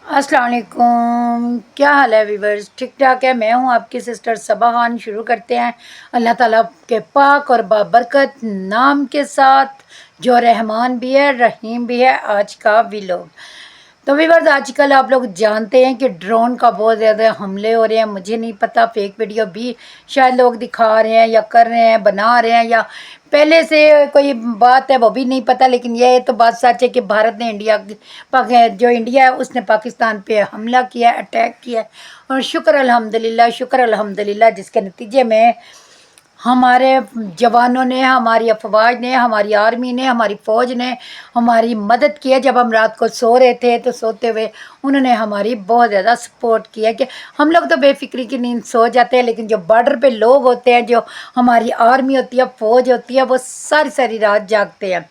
अस्सलाम वालेकुम। क्या हाल है वीवर्स? ठीक ठाक है। मैं हूँ आपकी सिस्टर सबा खान। शुरू करते हैं अल्लाह ताला के पाक और बाबरकत नाम के साथ, जो रहमान भी है रहीम भी है, आज का व्लॉग। तो वीवर्स, आजकल आप लोग जानते हैं कि ड्रोन का बहुत ज़्यादा हमले हो रहे हैं। मुझे नहीं पता, फेक वीडियो भी शायद लोग दिखा रहे हैं या कर रहे हैं, बना रहे हैं, या पहले से कोई बात है वो भी नहीं पता। लेकिन ये तो बात सच है कि भारत ने जो इंडिया है उसने पाकिस्तान पे हमला किया, अटैक किया। और शुक्र अल्हम्दुलिल्लाह, जिसके नतीजे में हमारे जवानों ने, हमारी अफवाज ने, हमारी आर्मी ने, हमारी फ़ौज ने हमारी मदद की है। जब हम रात को सो रहे थे तो सोते हुए उन्होंने हमारी बहुत ज़्यादा सपोर्ट किया कि हम लोग तो बेफिक्री की नींद सो जाते हैं, लेकिन जो बॉर्डर पे लोग होते हैं, जो हमारी आर्मी होती है, फ़ौज होती है, वो सारी सारी रात जागते हैं।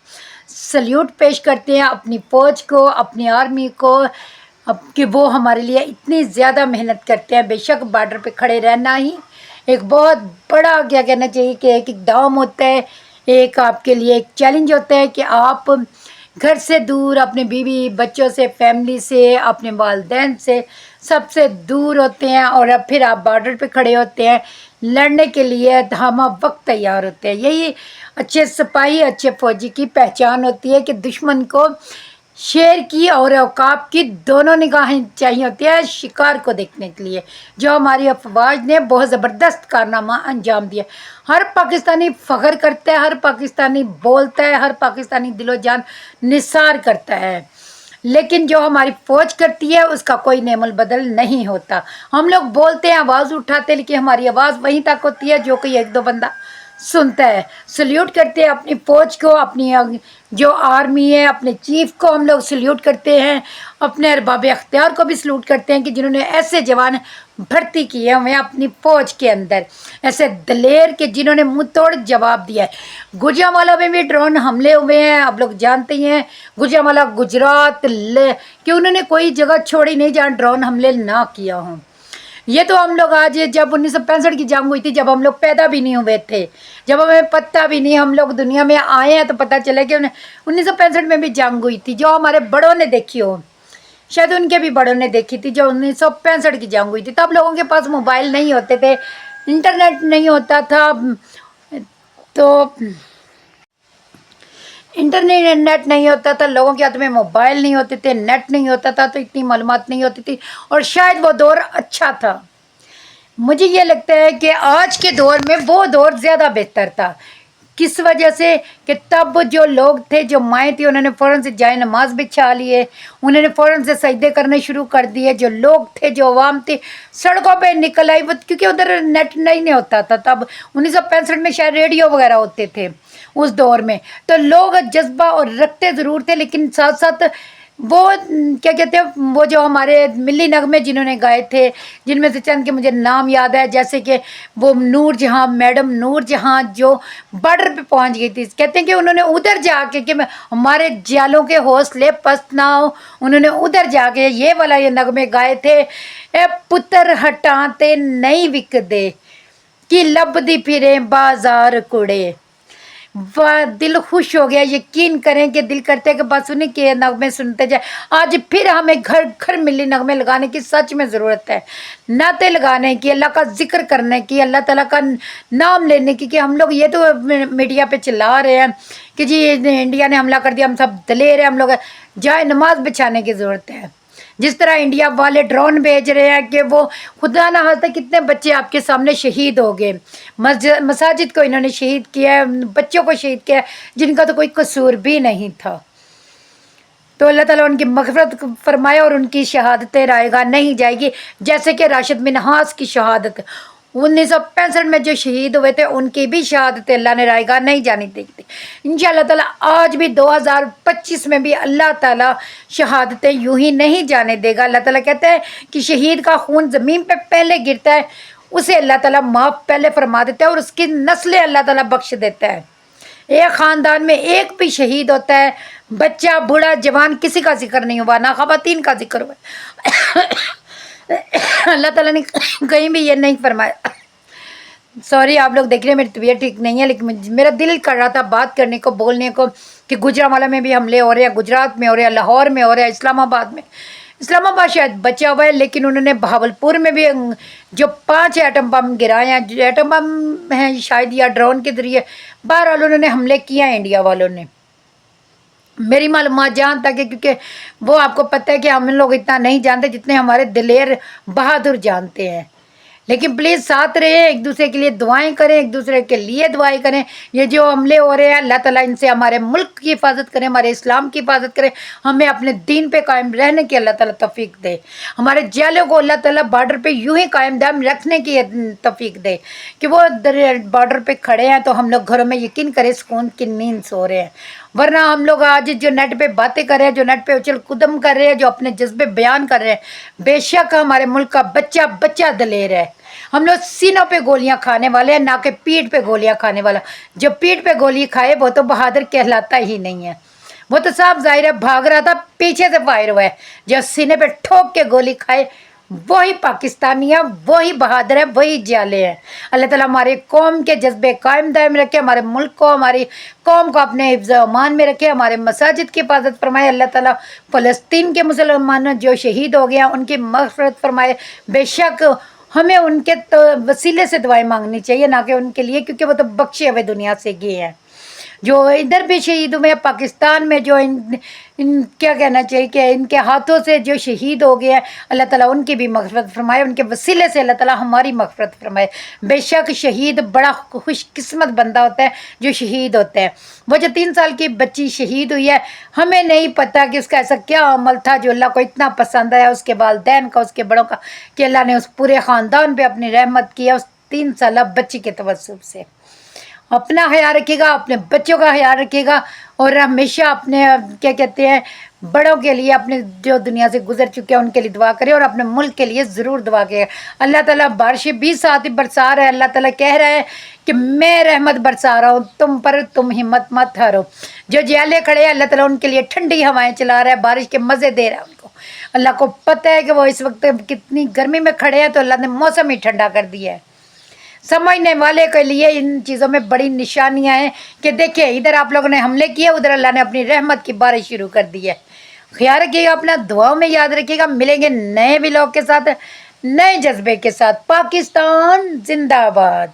सल्यूट पेश करते हैं अपनी फ़ौज को, अपनी आर्मी को, अब कि वो हमारे लिए इतनी ज़्यादा मेहनत करते हैं। बेशक बॉर्डर पे खड़े रहना ही एक बहुत बड़ा, क्या कहना चाहिए, कि एक इक़दाम होता है, एक आपके लिए एक चैलेंज होता है कि आप घर से दूर, अपने बीवी बच्चों से, फैमिली से, अपने वालदैन से, सबसे दूर होते हैं, और अब फिर आप बॉर्डर पे खड़े होते हैं लड़ने के लिए। हम वक्त तैयार होते हैं। यही अच्छे सिपाही, अच्छे फ़ौजी की पहचान होती है कि दुश्मन को शेर की और औकाब की दोनों निगाहें चाहिए होती है शिकार को देखने के लिए। जो हमारी अफवाज ने बहुत ज़बरदस्त कारनामा अंजाम दिया। हर पाकिस्तानी फ़ख्र करता है, हर पाकिस्तानी बोलता है, हर पाकिस्तानी दिलो जान निसार करता है। लेकिन जो हमारी फ़ौज करती है उसका कोई नेमल बदल नहीं होता। हम लोग बोलते हैं, आवाज़ उठाते हैं, लेकिन हमारी आवाज़ वहीं तक होती है जो कोई एक दो बंदा सुनता है। सल्यूट करते हैं अपनी फ़ौज को, अपनी जो आर्मी है, अपने चीफ को हम लोग सल्यूट करते हैं। अपने अरबाब अख्तियार को भी सल्यूट करते हैं कि जिन्होंने ऐसे जवान भर्ती किए हुए हैं अपनी फ़ौज के अंदर, ऐसे दलेर के जिन्होंने मुंह तोड़ जवाब दिया है। गुजरांवाला में भी ड्रोन हमले हुए हैं, आप लोग जानते ही हैं। गुजरांवाला गुजरात कि उन्होंने कोई जगह छोड़ी नहीं जहाँ ड्रोन हमले ना किया हों। ये तो हम लोग आज, जब 1965 की जंग हुई थी, जब हम लोग पैदा भी नहीं हुए थे, जब हमें पता भी नहीं, हम लोग दुनिया में आए हैं तो पता चला कि 1965 में भी जंग हुई थी, जो हमारे बड़ों ने देखी हो, शायद उनके भी बड़ों ने देखी थी, जो 1965 की जंग हुई थी। तब लोगों के पास मोबाइल नहीं होते थे, इंटरनेट नहीं होता था, तो इंटरनेट नहीं होता था, लोगों के हाथ में मोबाइल नहीं होते थे, नेट नहीं होता था, तो इतनी मालूमात नहीं होती थी। और शायद वो दौर अच्छा था। मुझे ये लगता है कि आज के दौर में वो दौर ज़्यादा बेहतर था। किस वजह से? कि तब जो लोग थे, जो माएँ थी, उन्होंने फ़ौरन से जाए नमाज बिछा लिए, उन्होंने फ़ौरन से सजदे करने शुरू कर दिए। जो लोग थे, जो अवाम थी, सड़कों पे निकल आई, क्योंकि उधर नेट नहीं होता था। तब 1965 में शायद रेडियो वगैरह होते थे उस दौर में। तो लोग जज्बा और रखते ज़रूर थे, लेकिन साथ साथ वो क्या कहते हैं, वो जो हमारे मिली नगमे जिन्होंने गाए थे, जिनमें से चंद के मुझे नाम याद है, जैसे कि वो नूर जहाँ, मैडम नूर जहाँ, जो बॉर्डर पे पहुंच गई थी। कहते हैं कि उन्होंने उधर जाके कि हमारे जालों के हौसले पस्त ना हो, उन्होंने उधर जाके ये वाला ये नगमे गाए थे। ए पुत्र हटाते नहीं विक दे कि लबदी फिरे बाजार कुड़े। वाह, दिल खुश हो गया। यकीन करें कि दिल करते है कि बस उन्हीं के नगमे सुनते जाए। आज फिर हमें घर घर मिली नगमे लगाने की सच में ज़रूरत है, नाते लगाने की, अल्लाह का जिक्र करने की, अल्लाह ताला का नाम लेने की। कि हम लोग ये तो मीडिया पे चिल्ला रहे हैं कि जी इंडिया ने हमला कर दिया, हम सब दलेर हैं, हम लोग जाए नमाज बिछाने की ज़रूरत है। जिस तरह इंडिया वाले ड्रोन भेज रहे हैं कि वो खुदा ना खास्ता कितने बच्चे आपके सामने शहीद हो गए। मसाजिद को इन्होंने शहीद किया है, बच्चों को शहीद किया है, जिनका तो कोई कसूर भी नहीं था। तो अल्लाह ताला उनकी मग़फ़िरत फरमाए और उनकी शहादतें रायगा नहीं जाएगी। जैसे कि राशिद मिन्हास की शहादत 1965 में जो शहीद हुए थे, उनकी भी शहादत अल्लाह ने रायगा नहीं जानी देगी। इंशाअल्लाह ताला आज भी 2025 में भी अल्लाह ताला शहादतें यूं ही नहीं जाने देगा। अल्लाह ताला कहते हैं कि शहीद का खून ज़मीन पे पहले गिरता है, उसे अल्लाह ताला माफ़ पहले फरमा देता है और उसकी नस्लें अल्लाह ताला बख्श देता है। एक ख़ानदान में एक भी शहीद होता है, बच्चा बूढ़ा जवान, किसी का जिक्र नहीं हुआ, ना ख़वातीन का जिक्र हुआ। अल्लाह ताला ने कहीं भी ये नहीं फरमाया। सॉरी, आप लोग देख रहे हैं मेरी तबीयत ठीक नहीं है, लेकिन मेरा दिल कर रहा था बात करने को, बोलने को, कि गुजरांवाला में भी हमले हो रहे हैं, गुजरात में हो रहे हैं, लाहौर में हो रहे हैं, इस्लामाबाद में। इस्लामाबाद शायद बचा हुआ है, लेकिन उन्होंने बहावलपुर में भी जो 5 एटम बम गिराए हैं, जो एटम बम हैं शायद या ड्रोन के जरिए, बहरहाल उन्होंने हमले किया है इंडिया वालों ने। मेरी मालूमात जहाँ तक है, क्योंकि वो आपको पता है कि हम लोग इतना नहीं जानते जितने हमारे दिलेर बहादुर जानते हैं। लेकिन प्लीज़ साथ रहें, एक दूसरे के लिए दुआएं करें, एक दूसरे के लिए दुआएं करें। ये जो हमले हो रहे हैं, अल्लाह ताला इनसे हमारे मुल्क की हिफाजत करें, हमारे इस्लाम की हिफाजत करें, हमें अपने दीन पे कायम रहने की अल्लाह ताला तौफीक दे। हमारे जालों को अल्लाह ताला बॉर्डर पे यूं ही कायम दायम रखने की तौफीक दे कि वो बॉर्डर पे खड़े हैं तो हम लोग घरों में यकीन करें सुकून की नींद सो रहे हैं। वरना हम लोग आज जो नेट पे बातें कर रहे हैं, जो नेट पे उछल कूदम कर रहे हैं, जो अपने जज्बे बयान कर रहे हैं, बेशक हमारे मुल्क का बच्चा बच्चा दलेर है। हम लोग सीनों पे गोलियां खाने वाले हैं, ना कि पीठ पे गोलियां खाने वाला। जो पीठ पे गोली खाए वो तो बहादुर कहलाता ही नहीं है। वो तो साफ जाहिर है भाग रहा था, पीछे से फायर हुआ है। जो सीने पे ठोक के गोली खाए वही पाकिस्तानी है, वही बहादुर है, वही जाले हैं। अल्लाह ताला हमारे कौम के जज्बे कायम दायम रखे, हमारे मुल्क को, हमारी कौम को अपने हिफ्ज़ अमान में रखे, हमारे मसाजिद की हिफाजत फरमाए। अल्लाह ताला फ़लस्तीन के मुसलमान जो शहीद हो गया उनकी मग़फ़िरत फरमाए। बेशक हमें उनके तो वसीले से दुआएं मांगनी चाहिए, ना कि उनके लिए, क्योंकि वो तो बख्शे हुए दुनिया से गए हैं। जो इधर भी शहीद हुए पाकिस्तान में, जो इन क्या कहना चाहिए कि इनके हाथों से जो शहीद हो गए हैं, अल्लाह ताला उनकी भी मग़फ़िरत फरमाए, उनके वसीले से अल्लाह ताला हमारी मग़फ़िरत फरमाए। बेशक शहीद बड़ा खुशकिस्मत बंदा होता है जो शहीद होता है। वो जो 3 साल की बच्ची शहीद हुई है, हमें नहीं पता कि उसका ऐसा क्या अमल था जो अल्लाह को इतना पसंद आया, उसके वालिदैन का, उसके बड़ों का, कि अल्लाह ने उस पूरे ख़ानदान पर अपनी रहमत किया उस 3 साल बच्ची के तवस्सुल से। अपना ख्याल रखिएगा, अपने बच्चों का ख्याल रखिएगा, और हमेशा अपने क्या कहते हैं बड़ों के लिए, अपने जो दुनिया से गुजर चुके हैं उनके लिए दुआ करें, और अपने मुल्क के लिए ज़रूर दुआ करें। अल्लाह ताला बारिशें भी साथ ही बरसा रहा है। अल्लाह ताला कह रहा है कि मैं रहमत बरसा रहा हूँ तुम पर, तुम हिम्मत मत हारो। जो जाले खड़े हैं अल्लाह ताला उनके लिए ठंडी हवाएं चला रहा है, बारिश के मज़े दे रहा है उनको। अल्लाह को पता है कि वो इस वक्त कितनी गर्मी में खड़े हैं, तो अल्लाह ने मौसम ही ठंडा कर दिया है। समझने वाले के लिए इन चीज़ों में बड़ी निशानियां हैं कि देखिए इधर आप लोगों ने हमले किए, उधर अल्लाह ने अपनी रहमत की बारिश शुरू कर दी है। ख्याल रखिएगा, अपना दुआओं में याद रखिएगा। मिलेंगे नए व्लॉग के साथ, नए जज्बे के साथ। पाकिस्तान जिंदाबाद।